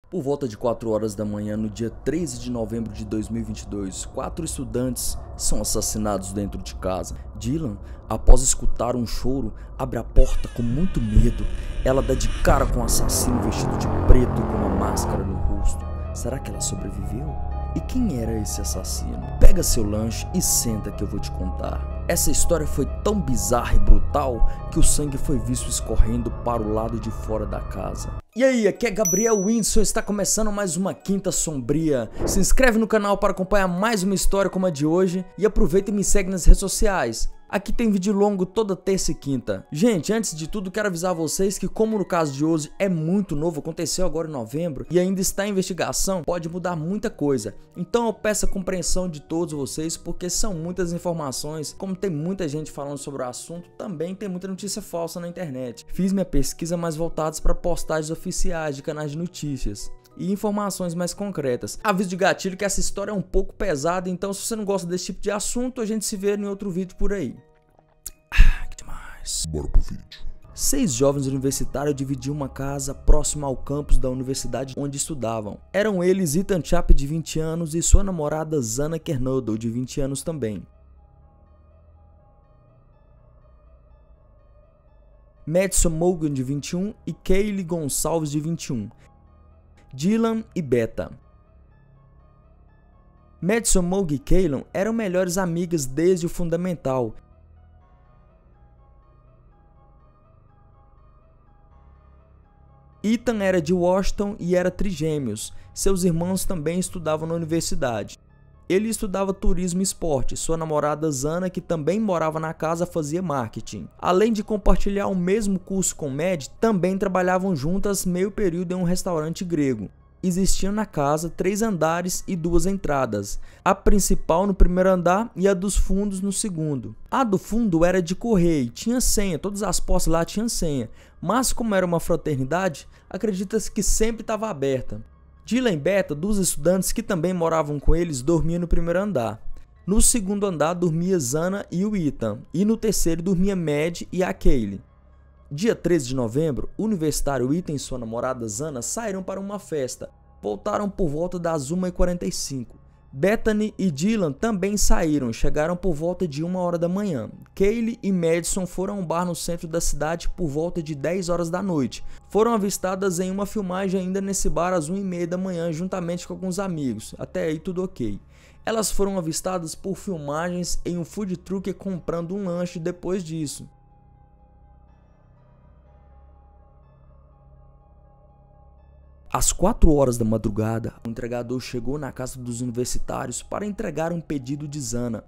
Por volta de 4 horas da manhã, no dia 13 de novembro de 2022, 4 estudantes são assassinados dentro de casa. Dylan, após escutar um choro, abre a porta com muito medo. Ela dá de cara com o assassino vestido de preto com uma máscara no rosto. Será que ela sobreviveu? E quem era esse assassino? Pega seu lanche e senta que eu vou te contar. Essa história foi tão bizarra e brutal que o sangue foi visto escorrendo para o lado de fora da casa. E aí, aqui é Gabriel Whindersson, está começando mais uma Quinta Sombria. Se inscreve no canal para acompanhar mais uma história como a de hoje e aproveita e me segue nas redes sociais. Aqui tem vídeo longo toda terça e quinta. Gente, antes de tudo quero avisar vocês que, como no caso de hoje é muito novo, aconteceu agora em novembro e ainda está em investigação, pode mudar muita coisa. Então eu peço a compreensão de todos vocês, porque são muitas informações. Como tem muita gente falando sobre o assunto, também tem muita notícia falsa na internet. Fiz minha pesquisa mais voltadas para postagens oficiais de canais de notícias e informações mais concretas. Aviso de gatilho que essa história é um pouco pesada, então se você não gosta desse tipo de assunto, a gente se vê em outro vídeo por aí. Que demais. Bora pro vídeo. 6 jovens universitários dividiam uma casa próxima ao campus da universidade onde estudavam. Eram eles Ethan Chap, de 20 anos, e sua namorada Zana Kernodle, de 20 anos também. Madison Morgan, de 21, e Kaylee Gonçalves, de 21. Dylan e Beta. Madison Morgan e Kaylee eram melhores amigas desde o fundamental. Ethan era de Washington e era trigêmeos. Seus irmãos também estudavam na universidade. Ele estudava turismo e esporte. Sua namorada Zana, que também morava na casa, fazia marketing. Além de compartilhar o mesmo curso com Mad, também trabalhavam juntas meio período em um restaurante grego. Existiam na casa 3 andares e 2 entradas. A principal no primeiro andar e a dos fundos no segundo. A do fundo era de correio e tinha senha. Todas as portas lá tinham senha. Mas como era uma fraternidade, acredita-se que sempre estava aberta. Dylan e Beta, 2 estudantes que também moravam com eles, dormiam no primeiro andar. No segundo andar dormia Zana e o Ethan, e no terceiro dormia Mad e a Kaylee. Dia 13 de novembro, o universitário Ethan e sua namorada Zana saíram para uma festa. Voltaram por volta das 1h45. Bethany e Dylan também saíram, chegaram por volta de 1 hora da manhã. Kaylee e Madison foram a um bar no centro da cidade por volta de 10 horas da noite. Foram avistadas em uma filmagem ainda nesse bar às 1h30 da manhã, juntamente com alguns amigos. Até aí tudo ok. Elas foram avistadas por filmagens em um food truck comprando um lanche depois disso. Às 4 horas da madrugada, o entregador chegou na casa dos universitários para entregar um pedido de Zana.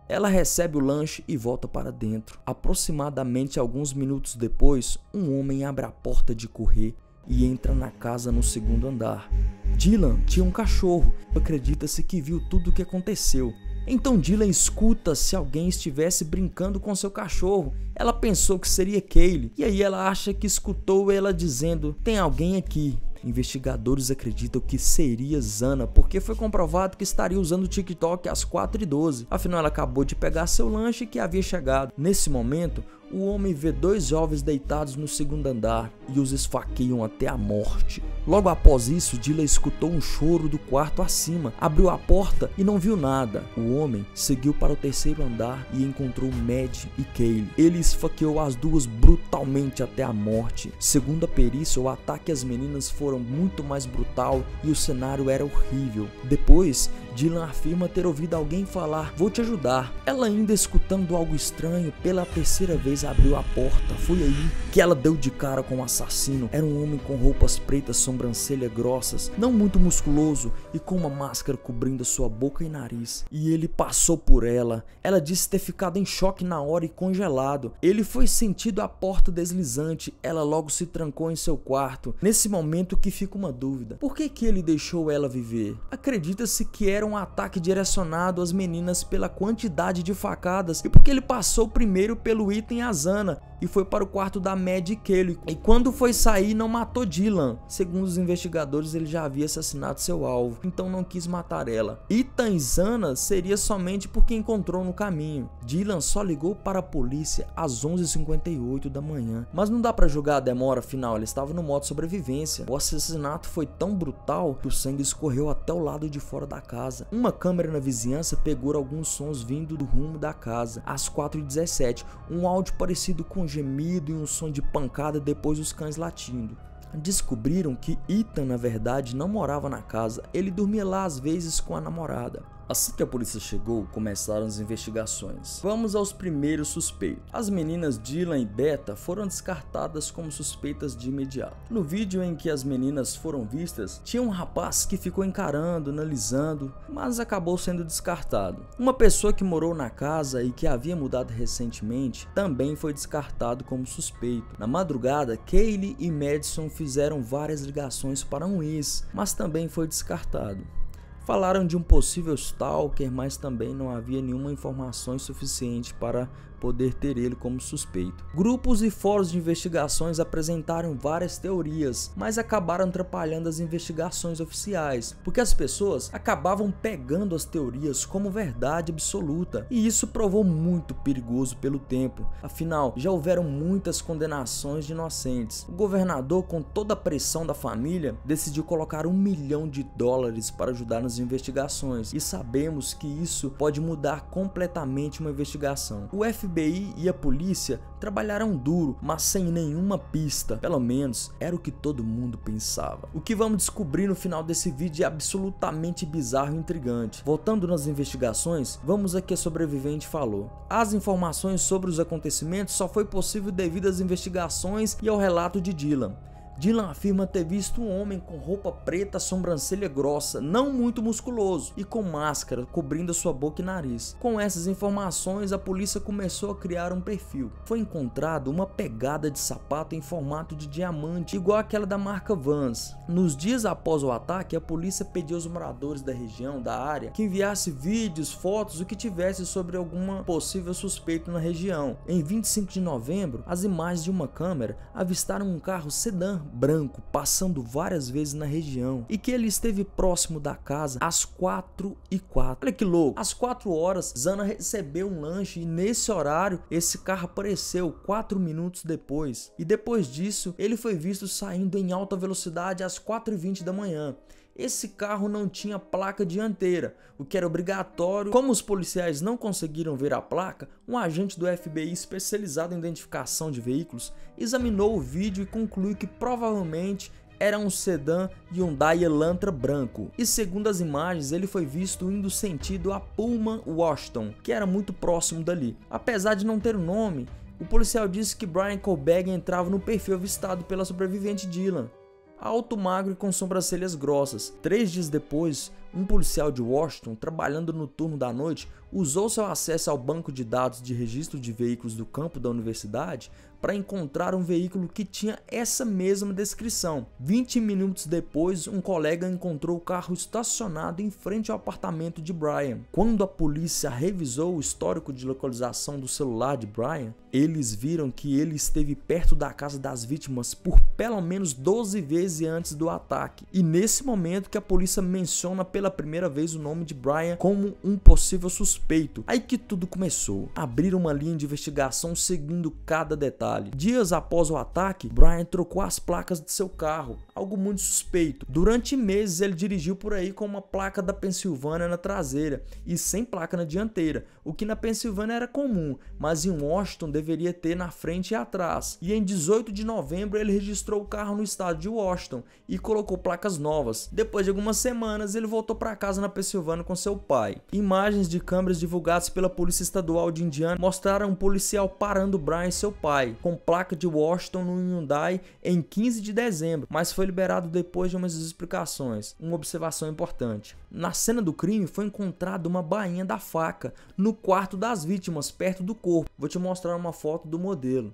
Ela recebe o lanche e volta para dentro. Aproximadamente alguns minutos depois, um homem abre a porta de correr e entra na casa no segundo andar. Dylan tinha um cachorro. Acredita-se que viu tudo o que aconteceu. Então Dylan escuta se alguém estivesse brincando com seu cachorro. Ela pensou que seria Kaylee, e aí ela acha que escutou ela dizendo: "Tem alguém aqui". Investigadores acreditam que seria Zana, porque foi comprovado que estaria usando o TikTok às 4h12. Afinal, ela acabou de pegar seu lanche que havia chegado. Nesse momento, o homem vê 2 jovens deitados no segundo andar e os esfaqueiam até a morte. Logo após isso, Dylan escutou um choro do quarto acima, abriu a porta e não viu nada. O homem seguiu para o terceiro andar e encontrou Mad e Kaylee. Ele esfaqueou as duas brutalmente até a morte. Segundo a perícia, o ataque às meninas foi muito mais brutal e o cenário era horrível. Depois, Dylan afirma ter ouvido alguém falar: "Vou te ajudar". Ela, ainda escutando algo estranho, pela terceira vez abriu a porta. Foi aí que ela deu de cara com o assassino. Era um homem com roupas pretas, sobrancelhas grossas, não muito musculoso e com uma máscara cobrindo sua boca e nariz. E ele passou por ela. Ela disse ter ficado em choque na hora e congelado. Ele foi sentido a porta deslizante. Ela logo se trancou em seu quarto. Nesse momento que fica uma dúvida: por que ele deixou ela viver? Acredita-se que era um ataque direcionado às meninas pela quantidade de facadas e porque ele passou primeiro pelo Ethan e a Zana. e foi para o quarto da Maddie Kelly. E quando foi sair, não matou Dylan. Segundo os investigadores, ele já havia assassinado seu alvo, então não quis matar ela. Ethan e Zana seria somente porque encontrou no caminho. Dylan só ligou para a polícia às 11h58 da manhã. Mas não dá para julgar a demora, afinal ele estava no modo sobrevivência. O assassinato foi tão brutal que o sangue escorreu até o lado de fora da casa. Uma câmera na vizinhança pegou alguns sons vindo do rumo da casa. Às 4h17, um áudio parecido com um gemido e um som de pancada, depois os cães latindo. Descobriram que Ethan na verdade não morava na casa, ele dormia lá às vezes com a namorada. Assim que a polícia chegou, começaram as investigações. Vamos aos primeiros suspeitos. As meninas Dylan e Beta foram descartadas como suspeitas de imediato. No vídeo em que as meninas foram vistas, tinha um rapaz que ficou encarando, analisando, mas acabou sendo descartado. Uma pessoa que morou na casa e que havia mudado recentemente também foi descartado como suspeito. Na madrugada, Kaylee e Madison fizeram várias ligações para um ex, mas também foi descartado. Falaram de um possível stalker, mas também não havia nenhuma informação suficiente para poder ter ele como suspeito. Grupos e fóruns de investigações apresentaram várias teorias, mas acabaram atrapalhando as investigações oficiais, porque as pessoas acabavam pegando as teorias como verdade absoluta, e isso provou muito perigoso pelo tempo. Afinal, já houveram muitas condenações de inocentes. O governador, com toda a pressão da família, decidiu colocar $1 milhão para ajudar nas investigações, e sabemos que isso pode mudar completamente uma investigação. O FBI e a polícia trabalharam duro, mas sem nenhuma pista. Pelo menos era o que todo mundo pensava. O que vamos descobrir no final desse vídeo é absolutamente bizarro e intrigante. Voltando nas investigações, vamos a que a sobrevivente falou. As informações sobre os acontecimentos só foi possível devido às investigações e ao relato de Dylan. Dylan afirma ter visto um homem com roupa preta, sobrancelha grossa, não muito musculoso e com máscara cobrindo sua boca e nariz. Com essas informações, a polícia começou a criar um perfil. Foi encontrado uma pegada de sapato em formato de diamante, igual àquela da marca Vans. Nos dias após o ataque, a polícia pediu aos moradores da região, da área, que enviasse vídeos, fotos, o que tivesse sobre alguma possível suspeito na região. Em 25 de novembro, as imagens de uma câmera avistaram um carro sedã branco passando várias vezes na região e que ele esteve próximo da casa às 4h04. Olha que louco, às 4 horas Zana recebeu um lanche e nesse horário esse carro apareceu 4 minutos depois, e depois disso ele foi visto saindo em alta velocidade às 4h20 da manhã. Esse carro não tinha placa dianteira, o que era obrigatório. Como os policiais não conseguiram ver a placa, um agente do FBI especializado em identificação de veículos examinou o vídeo e concluiu que provavelmente era um sedã Hyundai Elantra branco. E segundo as imagens, ele foi visto indo sentido a Pullman, Washington, que era muito próximo dali. Apesar de não ter um nome, o policial disse que Brian Kohlberger entrava no perfil avistado pela sobrevivente Dylan. Alto, magro e com sobrancelhas grossas. 3 dias depois, um policial de Washington, trabalhando no turno da noite, usou seu acesso ao banco de dados de registro de veículos do campo da universidade para encontrar um veículo que tinha essa mesma descrição. 20 minutos depois, um colega encontrou o carro estacionado em frente ao apartamento de Brian. Quando a polícia revisou o histórico de localização do celular de Brian, eles viram que ele esteve perto da casa das vítimas por pelo menos 12 vezes antes do ataque. E nesse momento que a polícia menciona pela primeira vez o nome de Brian como um possível suspeito. Aí que tudo começou. Abriram uma linha de investigação seguindo cada detalhe. Dias após o ataque, Brian trocou as placas de seu carro, algo muito suspeito. Durante meses ele dirigiu por aí com uma placa da Pensilvânia na traseira e sem placa na dianteira, o que na Pensilvânia era comum, mas em Washington deveria ter na frente e atrás. E em 18 de novembro ele registrou o carro no estado de Washington e colocou placas novas. Depois de algumas semanas ele voltou para casa na Pensilvânia com seu pai. Imagens de câmeras divulgadas pela Polícia Estadual de Indiana mostraram um policial parando Brian e seu pai, com placa de Washington no Hyundai em 15 de dezembro, mas foi liberado depois de umas explicações. Uma observação importante: na cena do crime foi encontrada uma bainha da faca no quarto das vítimas, perto do corpo. Vou te mostrar uma foto do modelo.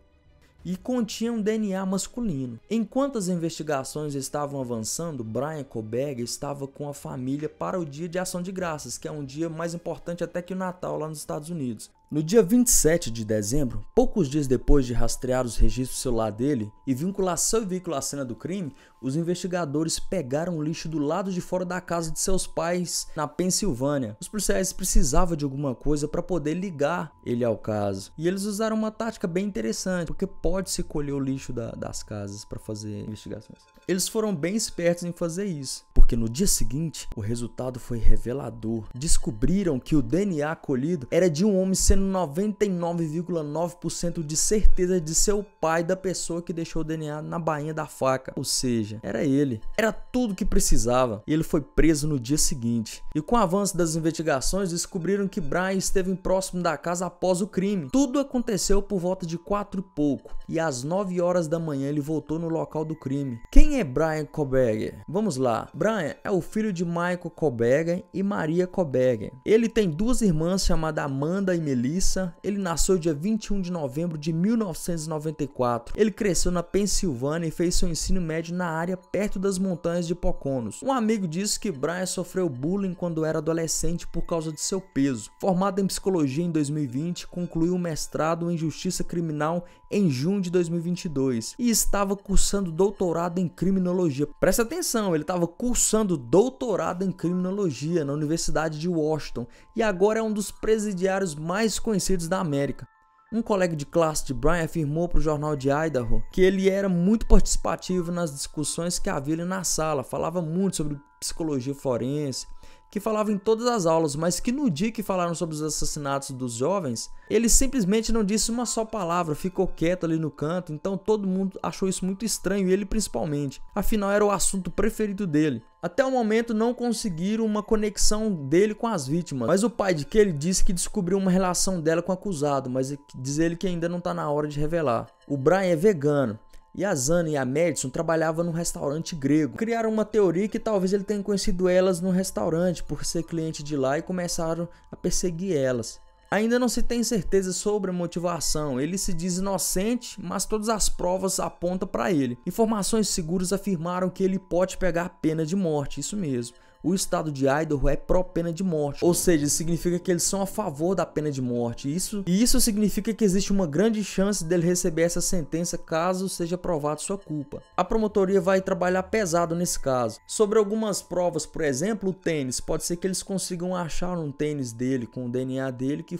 E continha um DNA masculino. Enquanto as investigações estavam avançando, Brian Kohlberger estava com a família para o Dia de Ação de Graças, que é um dia mais importante até que o Natal lá nos Estados Unidos. No dia 27 de dezembro, poucos dias depois de rastrear os registros do celular dele e vincular seu veículo à cena do crime, os investigadores pegaram o lixo do lado de fora da casa de seus pais, na Pensilvânia. Os policiais precisavam de alguma coisa para poder ligar ele ao caso. E eles usaram uma tática bem interessante, porque pode-se colher o lixo das casas para fazer investigações. Eles foram bem espertos em fazer isso, porque no dia seguinte, o resultado foi revelador. Descobriram que o DNA colhido era de um homem sendo 99,9% de certeza de ser o pai da pessoa que deixou o DNA na bainha da faca. Ou seja, era ele. Era tudo que precisava. E ele foi preso no dia seguinte. E com o avanço das investigações, descobriram que Brian esteve próximo da casa após o crime. Tudo aconteceu por volta de 4 e pouco. E às 9 horas da manhã ele voltou no local do crime. Quem é Brian Kohberger? Vamos lá. Brian é o filho de Michael Kohberger e Maria Kohberger. Ele tem duas irmãs chamadas Amanda e Melissa. Ele nasceu dia 21 de novembro de 1994. Ele cresceu na Pensilvânia e fez seu ensino médio na área perto das montanhas de Poconos. Um amigo disse que Brian sofreu bullying quando era adolescente por causa de seu peso. Formado em psicologia em 2020, concluiu o mestrado em justiça criminal em junho de 2022 e estava cursando doutorado em criminologia. Presta atenção, ele estava cursando doutorado em criminologia na Universidade de Washington e agora é um dos presidiários mais conhecidos da América. Um colega de classe de Brian afirmou para o jornal de Idaho que ele era muito participativo nas discussões que havia ali na sala, falava muito sobre psicologia forense, que falava em todas as aulas, mas que no dia que falaram sobre os assassinatos dos jovens, ele simplesmente não disse uma só palavra, ficou quieto ali no canto, então todo mundo achou isso muito estranho, e ele principalmente. Afinal, era o assunto preferido dele. Até o momento não conseguiram uma conexão dele com as vítimas, mas o pai de Kelly disse que descobriu uma relação dela com o acusado, mas diz ele que ainda não está na hora de revelar. O Brian é vegano. E a Zana e a Madison trabalhavam num restaurante grego. Criaram uma teoria que talvez ele tenha conhecido elas no restaurante por ser cliente de lá e começaram a perseguir elas. Ainda não se tem certeza sobre a motivação. Ele se diz inocente, mas todas as provas apontam para ele. Informações seguras afirmaram que ele pode pegar pena de morte, isso mesmo. O estado de Idaho é pró-pena de morte, ou seja, significa que eles são a favor da pena de morte. Isso significa que existe uma grande chance dele receber essa sentença caso seja provado sua culpa. A promotoria vai trabalhar pesado nesse caso. Sobre algumas provas, por exemplo, o tênis, pode ser que eles consigam achar um tênis dele com o DNA dele que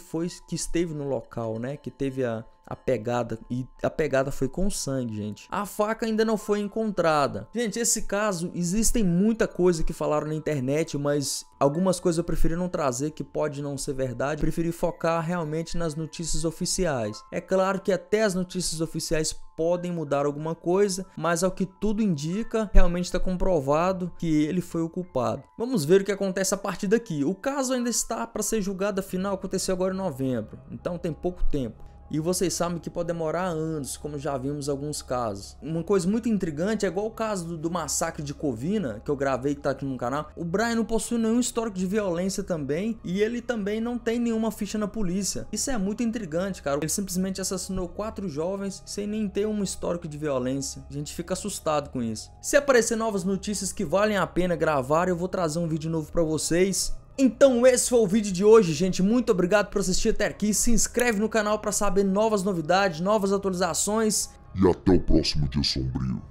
esteve no local, né? Que teve a pegada, e a pegada foi com sangue, gente. A faca ainda não foi encontrada. Gente, esse caso, existem muita coisa que falaram na internet, mas algumas coisas eu preferi não trazer, que pode não ser verdade. Preferi focar realmente nas notícias oficiais. É claro que até as notícias oficiais podem mudar alguma coisa, mas ao que tudo indica, realmente está comprovado que ele foi o culpado. Vamos ver o que acontece a partir daqui. O caso ainda está para ser julgado, afinal aconteceu agora em novembro, então tem pouco tempo. E vocês sabem que pode demorar anos, como já vimos em alguns casos. Uma coisa muito intrigante é igual o caso do massacre de Covina, que eu gravei, que tá aqui no canal. O Brian não possui nenhum histórico de violência também, e ele também não tem nenhuma ficha na polícia. Isso é muito intrigante, cara. Ele simplesmente assassinou 4 jovens sem nem ter um histórico de violência. A gente fica assustado com isso. Se aparecer novas notícias que valem a pena gravar, eu vou trazer um vídeo novo pra vocês. Então esse foi o vídeo de hoje, gente. Muito obrigado por assistir até aqui. Se inscreve no canal para saber novas novidades, novas atualizações. E até o próximo Dia Sombrio.